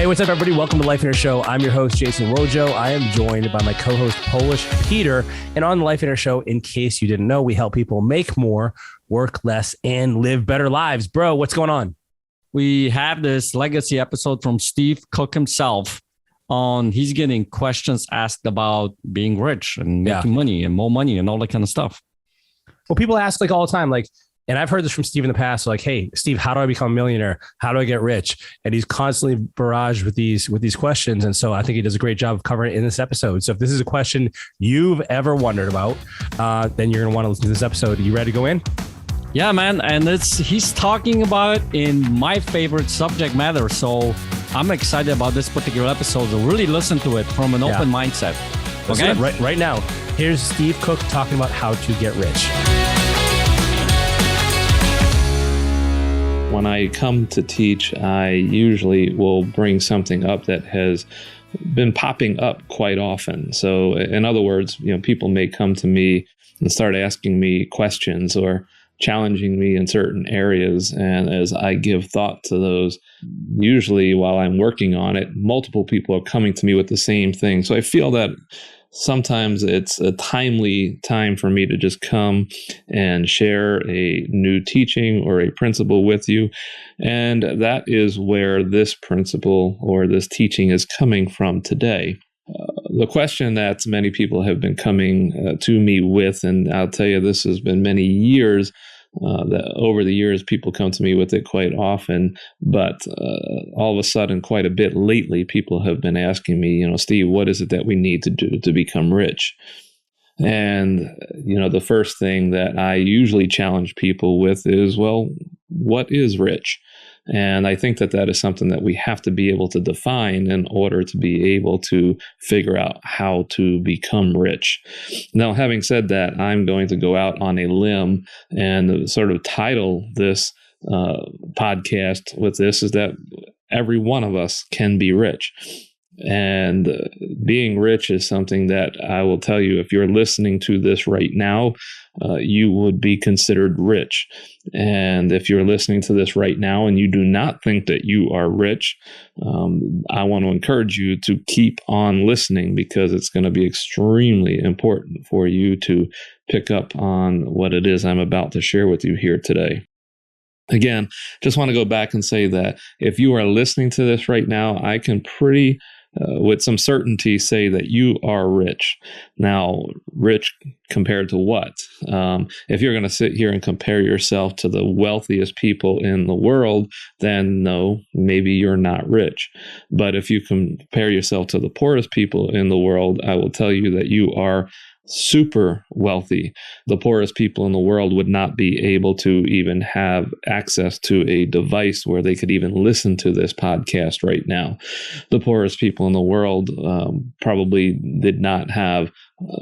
what's up, everybody? Welcome to Lifeonaire Show. I'm your host, Jason Wojo. I am joined by my co-host, Polish Peter. And on the Lifeonaire Show, in case you didn't know, we help people make more, work less, and live better lives. Bro, what's going on? We have this legacy episode from Steve Cook himself on he's getting questions asked about being rich and making money and more money and all that kind of stuff. Well, people ask like all the time, like, and I've heard this from Steve in the past, like, hey, Steve, how do I become a millionaire? How do I get rich? And he's constantly barraged with these questions. And so I think he does a great job of covering it in this episode. So if this is a question you've ever wondered about, then you're going to want to listen to this episode. Are you ready to go in? Yeah, man. And he's talking about it in my favorite subject matter. So I'm excited about this particular episode. So really listen to it from an open mindset. Okay. Right now, here's Steve Cook talking about how to get rich. When I come to teach, I usually will bring something up that has been popping up quite often. So in other words, people may come to me and start asking me questions or challenging me in certain areas. And as I give thought to those, usually while I'm working on it, multiple people are coming to me with the same thing. So I feel that sometimes it's a timely time for me to just come and share a new teaching or a principle with you. And that is where this principle or this teaching is coming from today. The question that many people have been coming to me with, and I'll tell you, this has been many years, that over the years, people come to me with it quite often, but all of a sudden, quite a bit lately, people have been asking me, Steve, what is it that we need to do to become rich? And, the first thing that I usually challenge people with is, well, what is rich? And I think that is something that we have to be able to define in order to be able to figure out how to become rich. Now, having said that, I'm going to go out on a limb and sort of title this podcast with this is that every one of us can be rich. And being rich is something that I will tell you, if you're listening to this right now, you would be considered rich. And if you're listening to this right now and you do not think that you are rich, I want to encourage you to keep on listening because it's going to be extremely important for you to pick up on what it is I'm about to share with you here today. Again, just want to go back and say that if you are listening to this right now, I can with some certainty say that you are rich. Now, rich compared to what? If you're going to sit here and compare yourself to the wealthiest people in the world, then no, maybe you're not rich. But if you compare yourself to the poorest people in the world, I will tell you that you are super wealthy. The poorest people in the world would not be able to even have access to a device where they could even listen to this podcast right now. The poorest people in the world probably did not have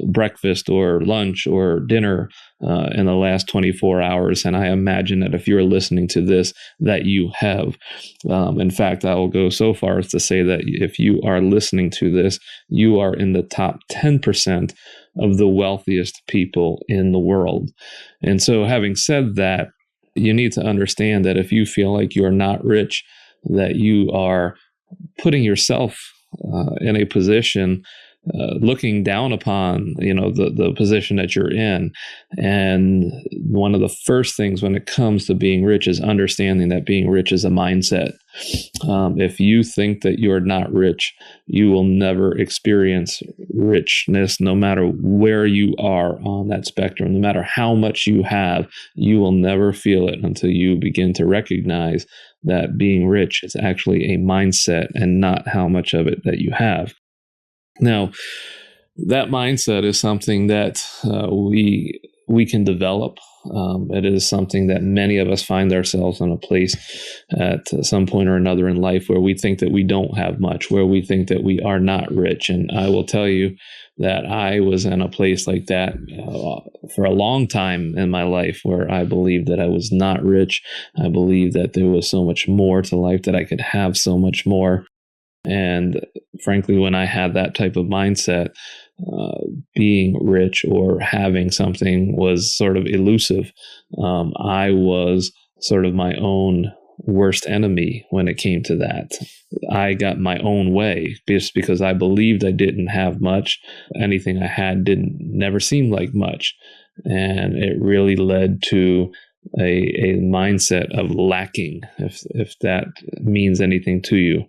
breakfast or lunch or dinner in the last 24 hours. And I imagine that if you're listening to this, that you have. In fact, I will go so far as to say that if you are listening to this, you are in the top 10% of the wealthiest people in the world. And so having said that, you need to understand that if you feel like you're not rich, that you are putting yourself in a position looking down upon, the position that you're in. And one of the first things when it comes to being rich is understanding that being rich is a mindset. If you think that you're not rich, you will never experience richness, no matter where you are on that spectrum, no matter how much you have, you will never feel it until you begin to recognize that being rich is actually a mindset and not how much of it that you have. Now, that mindset is something that we can develop. It is something that many of us find ourselves in a place at some point or another in life where we think that we don't have much, where we think that we are not rich. And I will tell you that I was in a place like that for a long time in my life where I believed that I was not rich. I believed that there was so much more to life, that I could have so much more. And frankly, when I had that type of mindset, being rich or having something was sort of elusive. I was sort of my own worst enemy when it came to that. I got my own way just because I believed I didn't have much. Anything I had never seemed like much. And it really led to a mindset of lacking, if that means anything to you.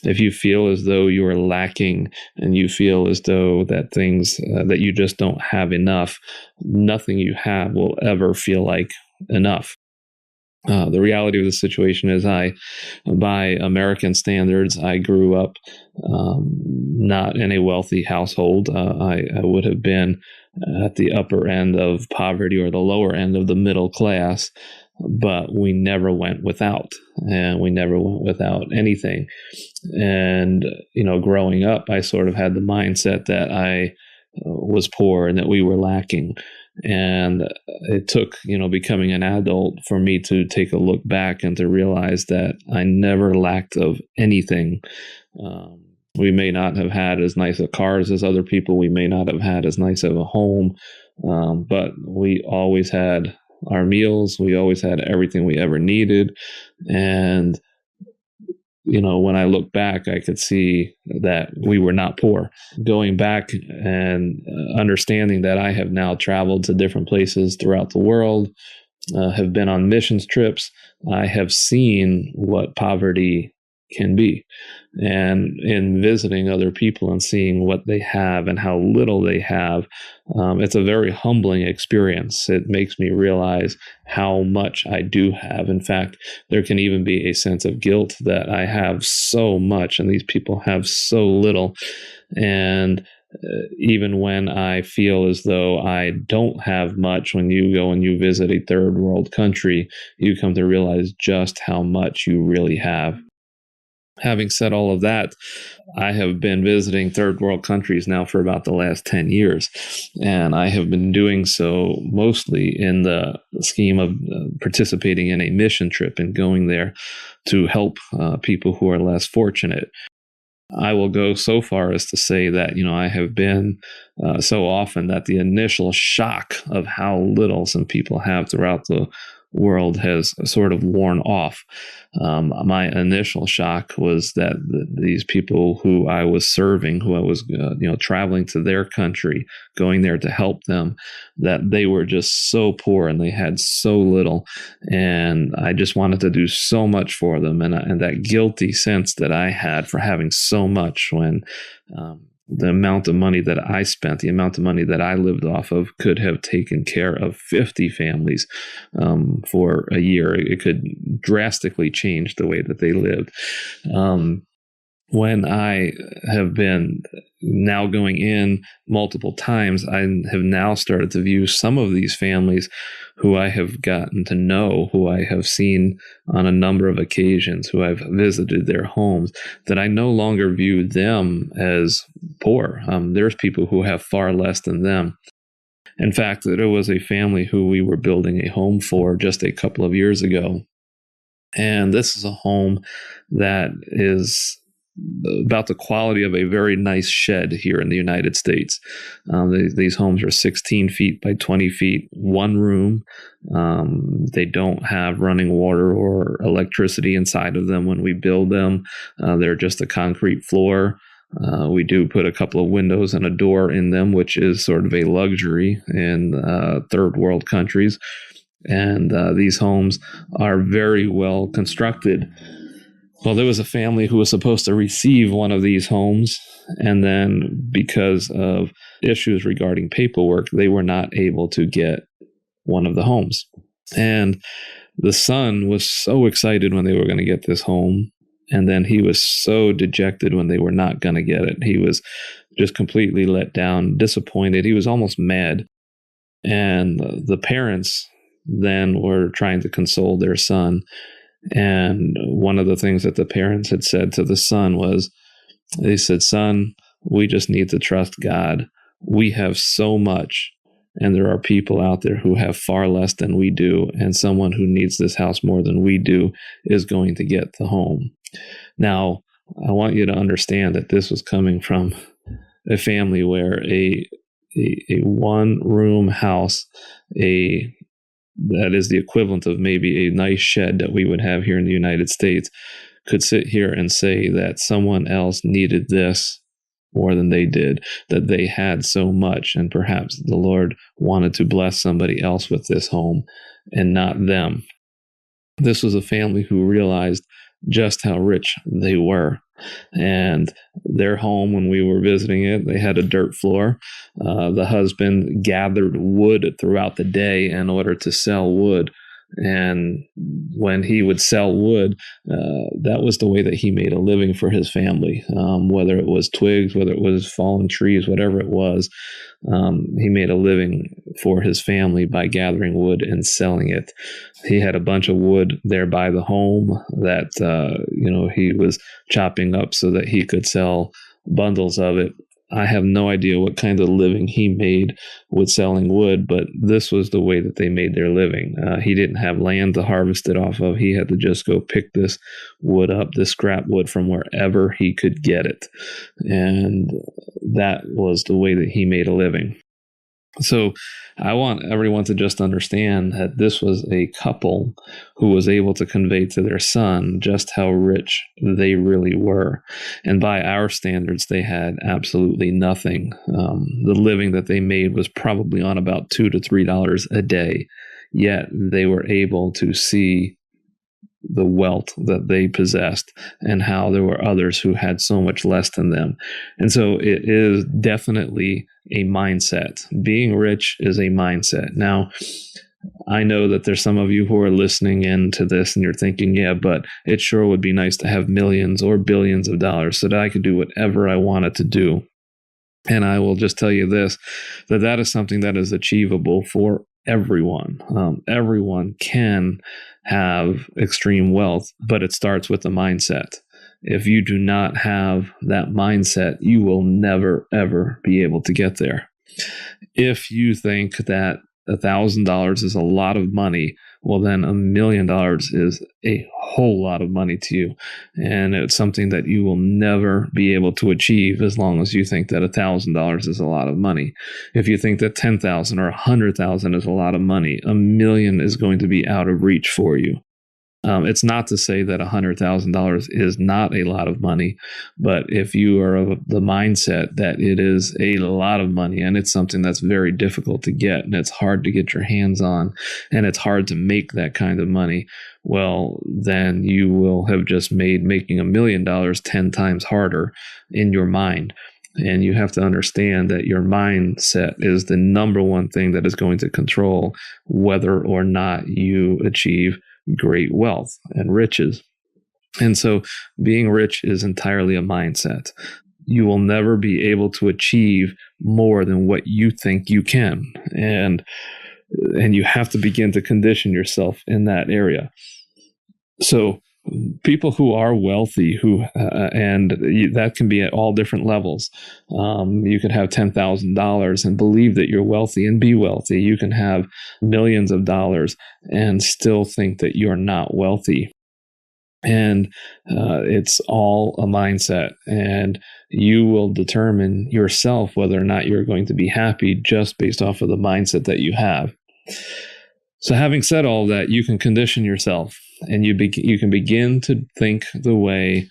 If you feel as though you are lacking and you feel as though that things that you just don't have enough, nothing you have will ever feel like enough. The reality of the situation is by American standards, I grew up not in a wealthy household. I would have been at the upper end of poverty or the lower end of the middle class, but we never went without, and we never went without anything. And, growing up, I sort of had the mindset that I was poor and that we were lacking. And it took, becoming an adult for me to take a look back and to realize that I never lacked of anything. We may not have had as nice of cars as other people. We may not have had as nice of a home, but we always had our meals. We always had everything we ever needed. And, when I look back, I could see that we were not poor. Going back and understanding that I have now traveled to different places throughout the world, have been on missions trips, I have seen what poverty can be. And in visiting other people and seeing what they have and how little they have, it's a very humbling experience. It makes me realize how much I do have. In fact, there can even be a sense of guilt that I have so much and these people have so little. And even when I feel as though I don't have much, when you go and you visit a third world country, you come to realize just how much you really have. Having said all of that, I have been visiting third world countries now for about the last 10 years, and I have been doing so mostly in the scheme of participating in a mission trip and going there to help people who are less fortunate. I will go so far as to say that, I have been so often that the initial shock of how little some people have throughout the world has sort of worn off. My initial shock was that these people who I was serving, who I was, traveling to their country, going there to help them, that they were just so poor and they had so little. And I just wanted to do so much for them. And that guilty sense that I had for having so much when, the amount of money that I spent, the amount of money that I lived off of could have taken care of 50 families for a year. It could drastically change the way that they lived. When I have been now going in multiple times, I have now started to view some of these families who I have gotten to know, who I have seen on a number of occasions, who I've visited their homes, that I no longer view them as poor. There's people who have far less than them. In fact, there was a family who we were building a home for just a couple of years ago. And this is a home that is about the quality of a very nice shed here in the United States. These homes are 16 feet by 20 feet, one room. They don't have running water or electricity inside of them when we build them. They're just a concrete floor. We do put a couple of windows and a door in them, which is sort of a luxury in third world countries. And these homes are very well constructed. Well, there was a family who was supposed to receive one of these homes, and then because of issues regarding paperwork, they were not able to get one of the homes. And the son was so excited when they were going to get this home, and then he was so dejected when they were not going to get it. He was just completely let down, disappointed. He was almost mad. And the parents then were trying to console their son. And one of the things that the parents had said to the son was, they said, "Son, we just need to trust God. We have so much, and there are people out there who have far less than we do, and someone who needs this house more than we do is going to get the home." Now, I want you to understand that this was coming from a family where a one-room house, a that is the equivalent of maybe a nice shed that we would have here in the United States, could sit here and say that someone else needed this more than they did, that they had so much, and perhaps the Lord wanted to bless somebody else with this home and not them. This was a family who realized just how rich they were. And their home, when we were visiting it, they had a dirt floor. The husband gathered wood throughout the day in order to sell wood. And when he would sell wood, that was the way that he made a living for his family. Whether it was twigs, whether it was fallen trees, whatever it was, he made a living for his family by gathering wood and selling it. He had a bunch of wood there by the home that he was chopping up so that he could sell bundles of it. I have no idea what kind of living he made with selling wood, but this was the way that they made their living. He didn't have land to harvest it off of. He had to just go pick this wood up, this scrap wood, from wherever he could get it. And that was the way that he made a living. So I want everyone to just understand that this was a couple who was able to convey to their son just how rich they really were. And by our standards, they had absolutely nothing. The living that they made was probably on about $2 to $3 a day. Yet they were able to see the wealth that they possessed and how there were others who had so much less than them. And so it is definitely a mindset. Being rich is a mindset. Now, I know that there's some of you who are listening into this and you're thinking, yeah, but it sure would be nice to have millions or billions of dollars so that I could do whatever I wanted to do. And I will just tell you this, that is something that is achievable for everyone. Everyone can have extreme wealth, but it starts with a mindset. If you do not have that mindset, you will never, ever be able to get there. If you think that $1,000 is a lot of money, well, then $1 million is a whole lot of money to you. And it's something that you will never be able to achieve as long as you think that $1,000 is a lot of money. If you think that 10,000 or 100,000 is a lot of money, $1 million is going to be out of reach for you. It's not to say that $100,000 is not a lot of money, but if you are of the mindset that it is a lot of money and it's something that's very difficult to get and it's hard to get your hands on and it's hard to make that kind of money, well, then you will have just made making $1 million 10 times harder in your mind. And you have to understand that your mindset is the number one thing that is going to control whether or not you achieve great wealth and riches. And so being rich is entirely a mindset. You will never be able to achieve more than what you think you can. And you have to begin to condition yourself in that area. So people who are wealthy, that can be at all different levels. You could have $10,000 and believe that you're wealthy and be wealthy. You can have millions of dollars and still think that you're not wealthy. And it's all a mindset. And you will determine yourself whether or not you're going to be happy just based off of the mindset that you have. So having said all that, you can condition yourself. And you can begin to think the way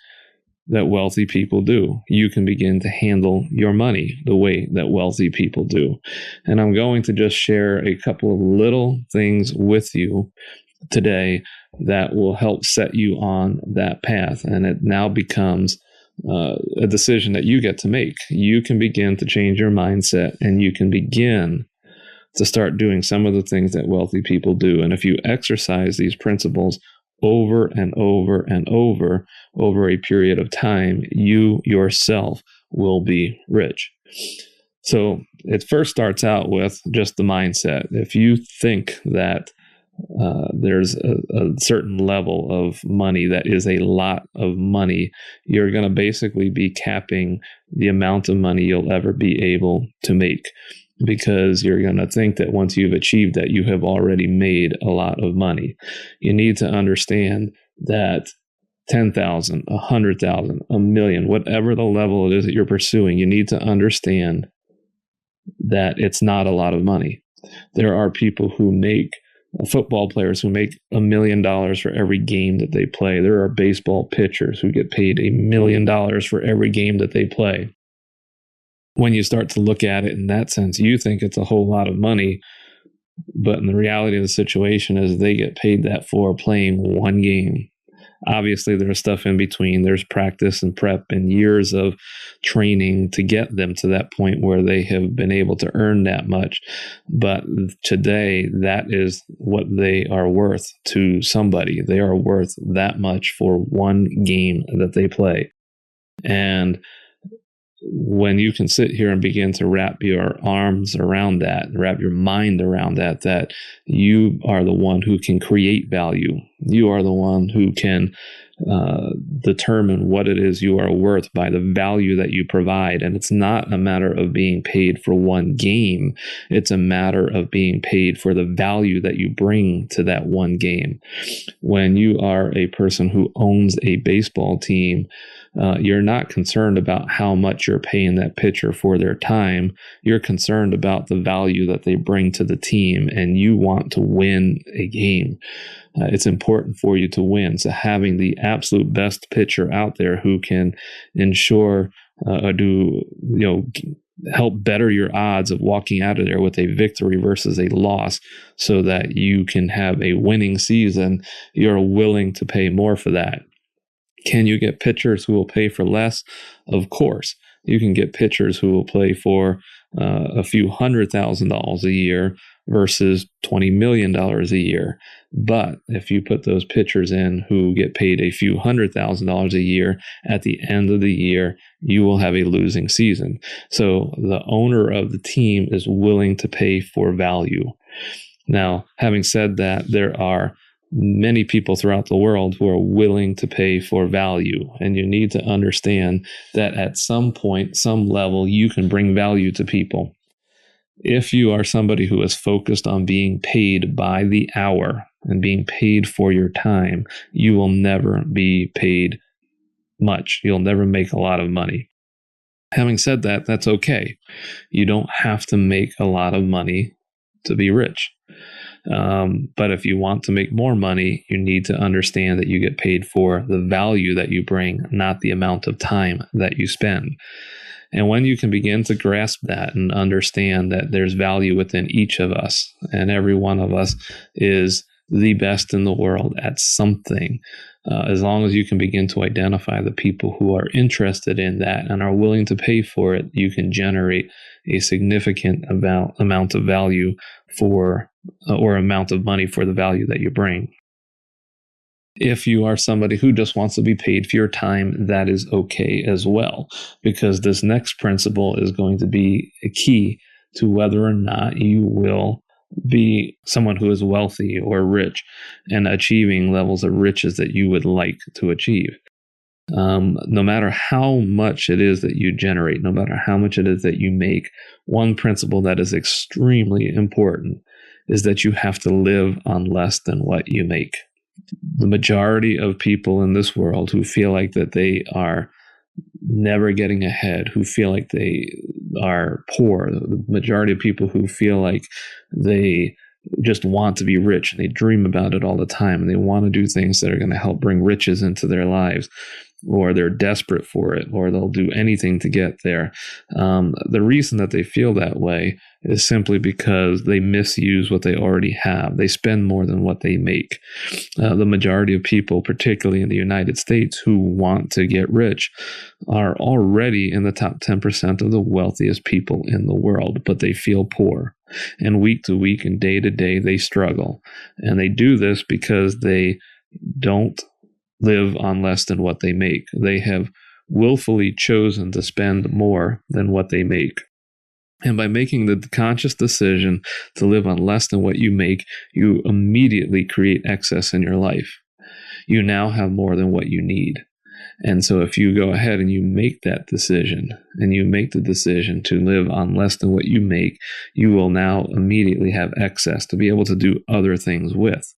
that wealthy people do. You can begin to handle your money the way that wealthy people do. And I'm going to just share a couple of little things with you today that will help set you on that path. And it now becomes a decision that you get to make. You can begin to change your mindset and you can begin to start doing some of the things that wealthy people do. And if you exercise these principles over and over and over a period of time, you yourself will be rich. So it first starts out with just the mindset. If you think that there's a certain level of money that is a lot of money, you're going to basically be capping the amount of money you'll ever be able to make, because you're going to think that once you've achieved that, you have already made a lot of money. You need to understand that 10,000, 100,000, a million, whatever the level it is that you're pursuing, you need to understand that it's not a lot of money. There are people who make football players who make $1 million for every game that they play. There are baseball pitchers who get paid $1 million for every game that they play. When you start to look at it in that sense, you think it's a whole lot of money, but in the reality of the situation is they get paid that for playing one game. Obviously, there's stuff in between. There's practice and prep and years of training to get them to that point where they have been able to earn that much. But today, that is what they are worth to somebody. They are worth that much for one game that they play. And when you can sit here and begin to wrap your arms around that, wrap your mind around that, that you are the one who can create value. You are the one who can determine what it is you are worth by the value that you provide. And it's not a matter of being paid for one game. It's a matter of being paid for the value that you bring to that one game. When you are a person who owns a baseball team, you're not concerned about how much you're paying that pitcher for their time. You're concerned about the value that they bring to the team, and you want to win a game. It's important for you to win. So having the absolute best pitcher out there who can ensure help better your odds of walking out of there with a victory versus a loss so that you can have a winning season, you're willing to pay more for that. Can you get pitchers who will pay for less? Of course. You can get pitchers who will play for a few $100,000 a year versus $20 million a year. But if you put those pitchers in who get paid a few $100,000 a year, at the end of the year, you will have a losing season. So the owner of the team is willing to pay for value. Now, having said that, there are many people throughout the world who are willing to pay for value. And you need to understand that at some point, some level, you can bring value to people. If you are somebody who is focused on being paid by the hour and being paid for your time, you will never be paid much. You'll never make a lot of money. Having said that, that's okay. You don't have to make a lot of money to be rich. But if you want to make more money, you need to understand that you get paid for the value that you bring, not the amount of time that you spend. And when you can begin to grasp that and understand that there's value within each of us, and every one of us is the best in the world at something, as long as you can begin to identify the people who are interested in that and are willing to pay for it, you can generate a significant amount of value for, or amount of money for the value that you bring. If you are somebody who just wants to be paid for your time, that is okay as well, because this next principle is going to be a key to whether or not you will be someone who is wealthy or rich and achieving levels of riches that you would like to achieve. No matter how much it is that you generate, no matter how much it is that you make, one principle that is extremely important is that you have to live on less than what you make. The majority of people in this world who feel like that they are never getting ahead, who feel like they are poor, the majority of people who feel like they just want to be rich and they dream about it all the time and they want to do things that are going to help bring riches into their lives, or they're desperate for it, or they'll do anything to get there. The reason that they feel that way is simply because they misuse what they already have. They spend more than what they make. The majority of people, particularly in the United States, who want to get rich are already in the top 10% of the wealthiest people in the world, but they feel poor. And week to week and day to day, they struggle. And they do this because they don't live on less than what they make. They have willfully chosen to spend more than what they make. And by making the conscious decision to live on less than what you make, you immediately create excess in your life. You now have more than what you need. And so if you go ahead and you make that decision, and you make the decision to live on less than what you make, you will now immediately have excess to be able to do other things with.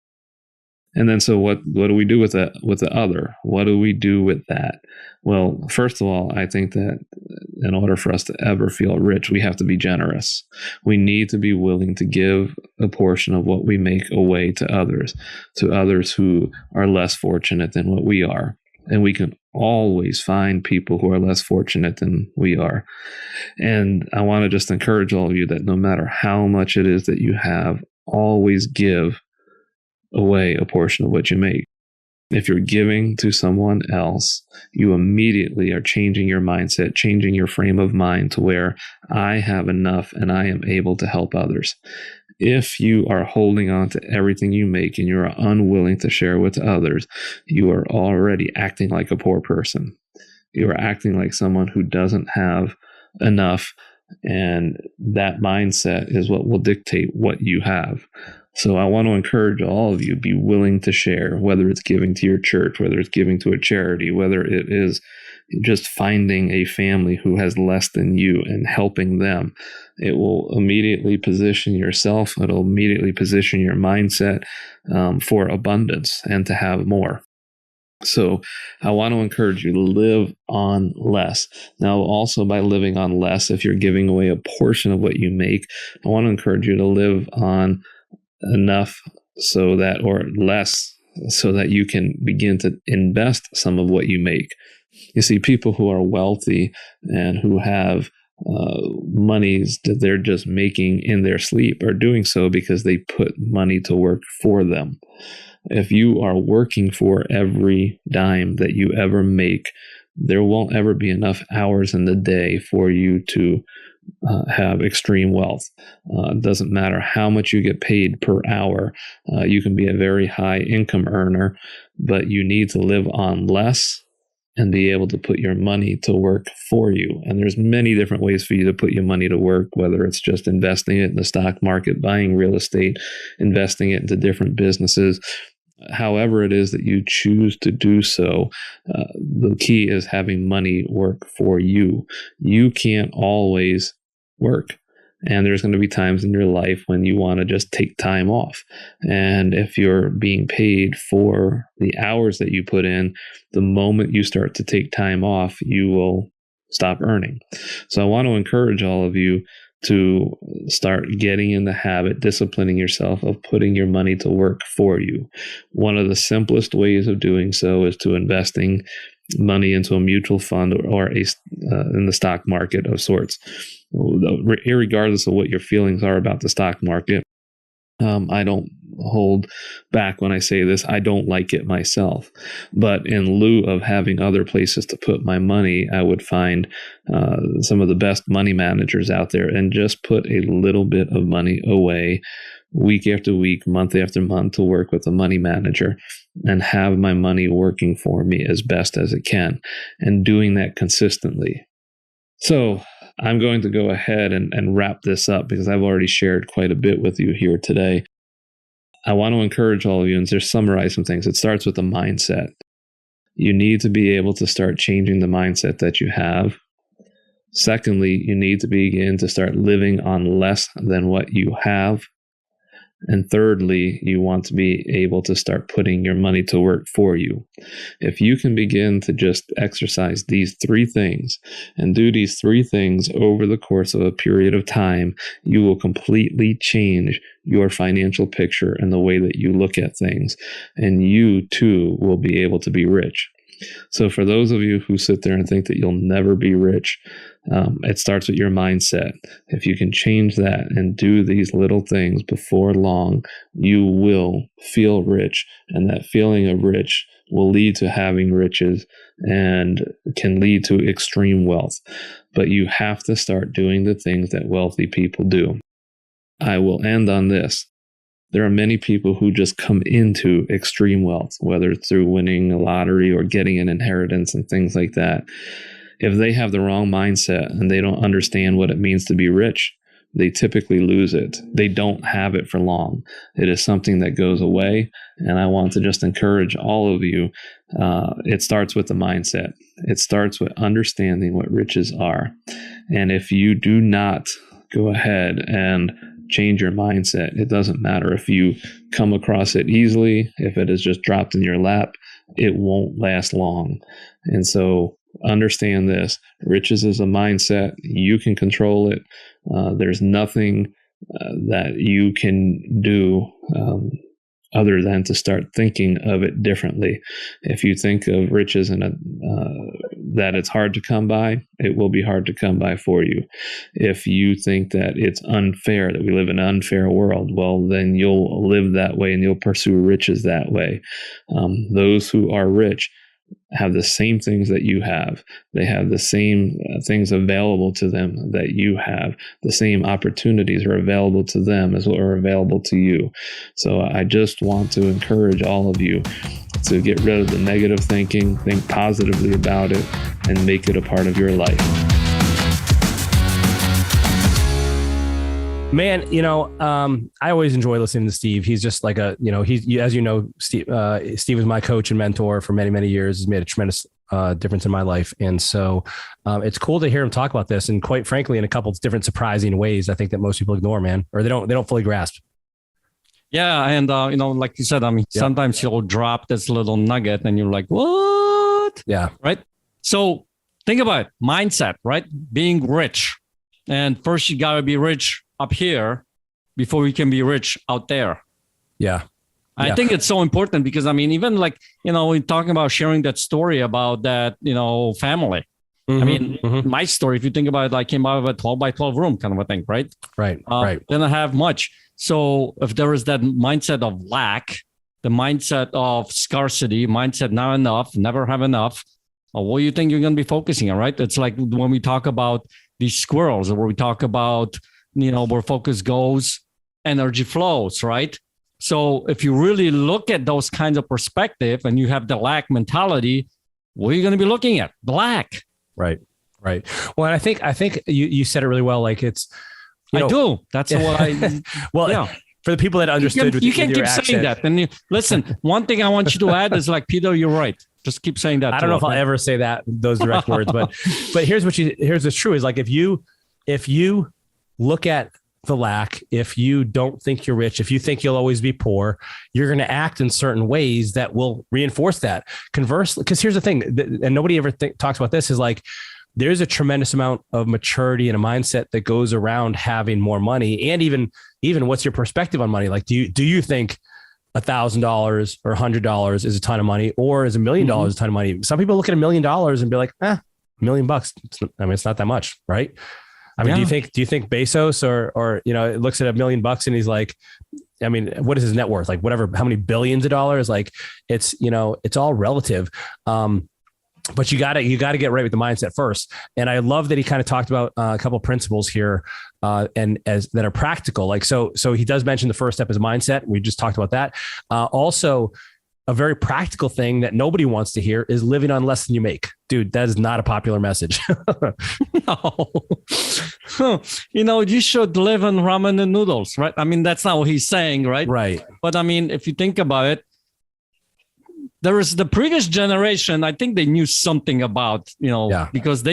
And then, so what do we do with the other? What do we do with that? Well, first of all, I think that in order for us to ever feel rich, we have to be generous. We need to be willing to give a portion of what we make away to others who are less fortunate than what we are. And we can always find people who are less fortunate than we are. And I want to just encourage all of you that no matter how much it is that you have, always give away a portion of what you make. If you're giving to someone else, you immediately are changing your mindset, changing your frame of mind to where I have enough and I am able to help others. If you are holding on to everything you make and you're unwilling to share with others, you are already acting like a poor person. You are acting like someone who doesn't have enough, and that mindset is what will dictate what you have. So I want to encourage all of you, be willing to share, whether it's giving to your church, whether it's giving to a charity, whether it is just finding a family who has less than you and helping them. It will immediately position yourself. It'll immediately position your mindset for abundance and to have more. So I want to encourage you to live on less. Now, also by living on less, if you're giving away a portion of what you make, I want to encourage you to live on enough so that, or less, so that you can begin to invest some of what you make. You see, people who are wealthy and who have monies that they're just making in their sleep are doing so because they put money to work for them. If you are working for every dime that you ever make, there won't ever be enough hours in the day for you to have extreme wealth. It doesn't matter how much you get paid per hour. You can be a very high income earner, but you need to live on less and be able to put your money to work for you. And there's many different ways for you to put your money to work, whether it's just investing it in the stock market, buying real estate, investing it into different businesses. However it is that you choose to do so, the key is having money work for you. You can't always work. And there's going to be times in your life when you want to just take time off. And if you're being paid for the hours that you put in, the moment you start to take time off, you will stop earning. So I want to encourage all of you to start getting in the habit, disciplining yourself of putting your money to work for you. One of the simplest ways of doing so is to investing money into a mutual fund or in the stock market of sorts. Irregardless of what your feelings are about the stock market, I don't hold back when I say this. I don't like it myself. But in lieu of having other places to put my money, I would find some of the best money managers out there and just put a little bit of money away week after week, month after month to work with a money manager and have my money working for me as best as it can and doing that consistently. So I'm going to go ahead and wrap this up because I've already shared quite a bit with you here today. I want to encourage all of you and just summarize some things. It starts with the mindset. You need to be able to start changing the mindset that you have. Secondly, you need to begin to start living on less than what you have. And thirdly, you want to be able to start putting your money to work for you. If you can begin to just exercise these three things and do these three things over the course of a period of time, you will completely change your financial picture and the way that you look at things. And you too will be able to be rich. So for those of you who sit there and think that you'll never be rich, it starts with your mindset. If you can change that and do these little things before long, you will feel rich. And that feeling of rich will lead to having riches and can lead to extreme wealth. But you have to start doing the things that wealthy people do. I will end on this. There are many people who just come into extreme wealth, whether it's through winning a lottery or getting an inheritance and things like that. If they have the wrong mindset and they don't understand what it means to be rich, they typically lose it. They don't have it for long. It is something that goes away. And I want to just encourage all of you. It starts with the mindset. It starts with understanding what riches are. And if you do not go ahead and change your mindset. It doesn't matter if you come across it easily, if it is just dropped in your lap, it won't last long. And so understand this: riches is a mindset. You can control it. There's nothing that you can do other than to start thinking of it differently. If you think of riches in that it's hard to come by, it will be hard to come by for you. If you think that it's unfair, that we live in an unfair world, well, then you'll live that way and you'll pursue riches that way. Those who are rich have the same things that you have. They have the same things available to them that you have. The same opportunities are available to them as what are available to you. So I just want to encourage all of you to get rid of the negative thinking, think positively about it, and make it a part of your life. Man, I always enjoy listening to Steve. He's just like as you know, Steve was my coach and mentor for many, many years. He's made a tremendous difference in my life. And so it's cool to hear him talk about this. And quite frankly, in a couple of different surprising ways, I think that most people ignore, man, or they don't fully grasp. Yeah. And, like you said, sometimes you'll drop this little nugget and you're like, what? Yeah. Right. So think about it. Mindset, right? Being rich. And first you got to be rich up here before you can be rich out there. Yeah. I think it's so important because, even like, we're talking about sharing that story about that, family. Mm-hmm. My story, if you think about it, I came out of a 12 by 12 room kind of a thing, right? Right. Didn't have much. So if there is that mindset of lack, the mindset of scarcity, mindset not enough, never have enough, what do you think you're going to be focusing on, right? It's like when we talk about these squirrels, or where we talk about, where focus goes, energy flows, right? So if you really look at those kinds of perspective and you have the lack mentality, what are you going to be looking at? The lack. Right. Well, and I think you said it really well. Like it's, I do. That's what I, well, yeah. For the people that understood, you can't keep saying that. And listen, one thing I want you to add is like, Peter, you're right. Just keep saying that. I don't know if I'll ever say those direct words, but here's what's true is like, if you look at the lack, if you don't think you're rich, if you think you'll always be poor, you're going to act in certain ways that will reinforce that. Conversely, because here's the thing, and nobody ever talks about this, is like, there's a tremendous amount of maturity and a mindset that goes around having more money. And even what's your perspective on money? Like, do you think $1,000 or $100 is a ton of money, or is $1 million a ton of money? Some people look at $1 million and be like, $1 million. It's not that much, right? Do you think Bezos or it looks at $1 million and he's like, what is his net worth? Like whatever, how many billions of dollars? Like it's all relative. But you gotta get right with the mindset first. And I love that he kind of talked about a couple of principles here and as that are practical. Like, so he does mention the first step is mindset. We just talked about that. Also, a very practical thing that nobody wants to hear is living on less than you make. Dude, that is not a popular message. No. You should live on ramen and noodles, right? That's not what he's saying, right? Right. But if you think about it, there is the previous generation, I think they knew something about, because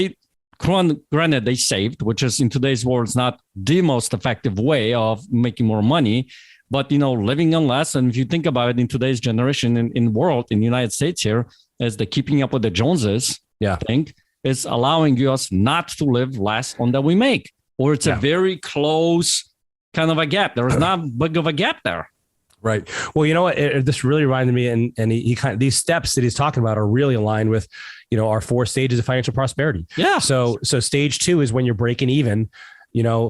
granted, they saved, which is in today's world is not the most effective way of making more money. But, living on less. And if you think about it in today's generation in the world, in the United States here, as the keeping up with the Joneses thing is allowing us not to live less on that we make. Or it's a very close kind of a gap. There is not big of a gap there. Right. Well, you know what? This really reminded me, and he kind of, these steps that he's talking about are really aligned with, our 4 stages of financial prosperity. Yeah. So stage 2 is when you're breaking even,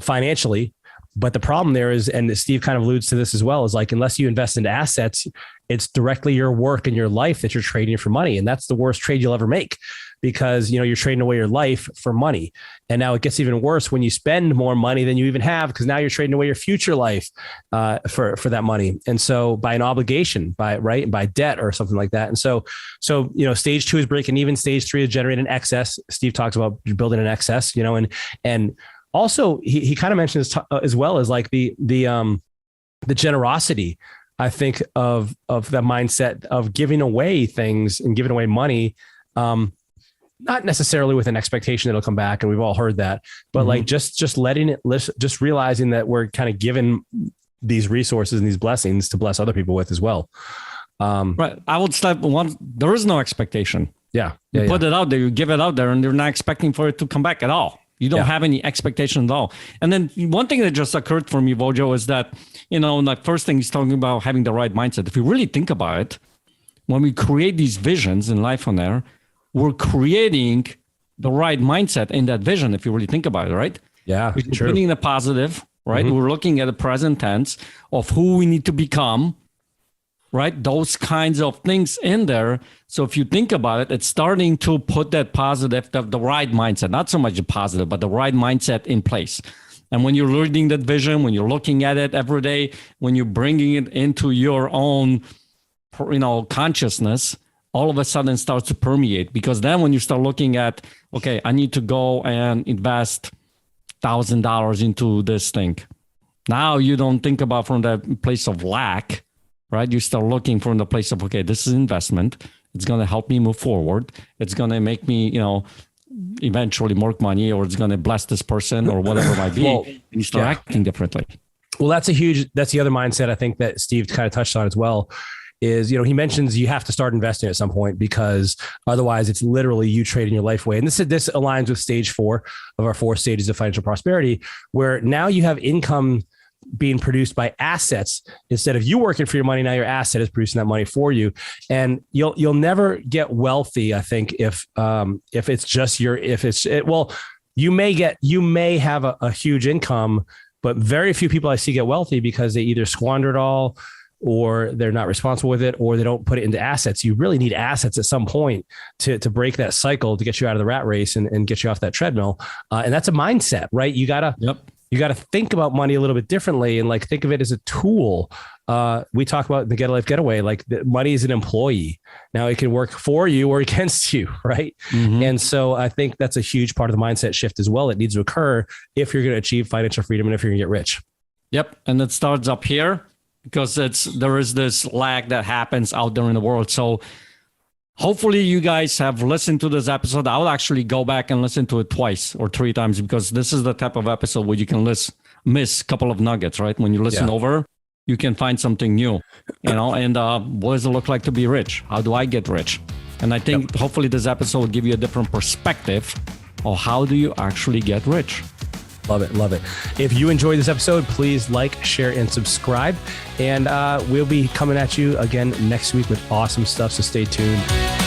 financially. But the problem there is, and Steve kind of alludes to this as well, is like, unless you invest into assets, it's directly your work and your life that you're trading for money. And that's the worst trade you'll ever make, because, you're trading away your life for money. And now it gets even worse when you spend more money than you even have, because now you're trading away your future life for that money. And so by an obligation, by debt or something like that. And so, stage 2 is breaking even. Stage 3 is generating excess. Steve talks about building an excess, and also he kind of mentions as well as like the generosity, I think, of the mindset of giving away things and giving away money. not necessarily with an expectation that it'll come back. And we've all heard that, but like just letting it, just realizing that we're kind of given these resources and these blessings to bless other people with as well. Right. I would start one. There is no expectation. Yeah. You put it out there, you give it out there, and you're not expecting for it to come back at all. You don't have any expectation at all. And then one thing that just occurred for me, Vojo, is that, the first thing he's talking about having the right mindset. If you really think about it, when we create these visions in Lifeonaire, we're creating the right mindset in that vision, if you really think about it, right? Yeah, we're putting the positive, right? We're looking at the present tense of who we need to become, right? Those kinds of things in there. So if you think about it, it's starting to put that positive, the right mindset, not so much the positive, but the right mindset in place. And when you're learning that vision, when you're looking at it every day, when you're bringing it into your own, consciousness, all of a sudden starts to permeate. Because then when you start looking at, okay, I need to go and invest $1,000 into this thing. Now you don't think about from the place of lack, right? You start looking from the place of, okay, this is investment. It's going to help me move forward. It's going to make me, eventually more money, or it's going to bless this person or whatever it might be. And you start acting differently. Well, that's the other mindset I think that Steve kind of touched on as well. Is, he mentions you have to start investing at some point, because otherwise it's literally you trading your life away. And this aligns with stage 4 of our 4 stages of financial prosperity, where now you have income being produced by assets instead of you working for your money. Now your asset is producing that money for you, and you'll never get wealthy, I think, if it's just you may have a huge income, but very few people I see get wealthy because they either squander it all, or they're not responsible with it, or they don't put it into assets. You really need assets at some point to break that cycle, to get you out of the rat race and get you off that treadmill. And that's a mindset, right? You gotta think about money a little bit differently, and like think of it as a tool. We talk about in the Get-A-Life Getaway, like money is an employee. Now it can work for you or against you, right? And so I think that's a huge part of the mindset shift as well. It needs to occur if you're going to achieve financial freedom and if you're going to get rich. Yep. And it starts up here, because there is this lag that happens out there in the world. So hopefully you guys have listened to this episode. I'll actually go back and listen to it 2 or 3 times, because this is the type of episode where you can miss a couple of nuggets, right? When you listen over, you can find something new, and what does it look like to be rich? How do I get rich? And I think hopefully this episode will give you a different perspective of how do you actually get rich. Love it. Love it. If you enjoyed this episode, please like, share, and subscribe. And we'll be coming at you again next week with awesome stuff. So stay tuned.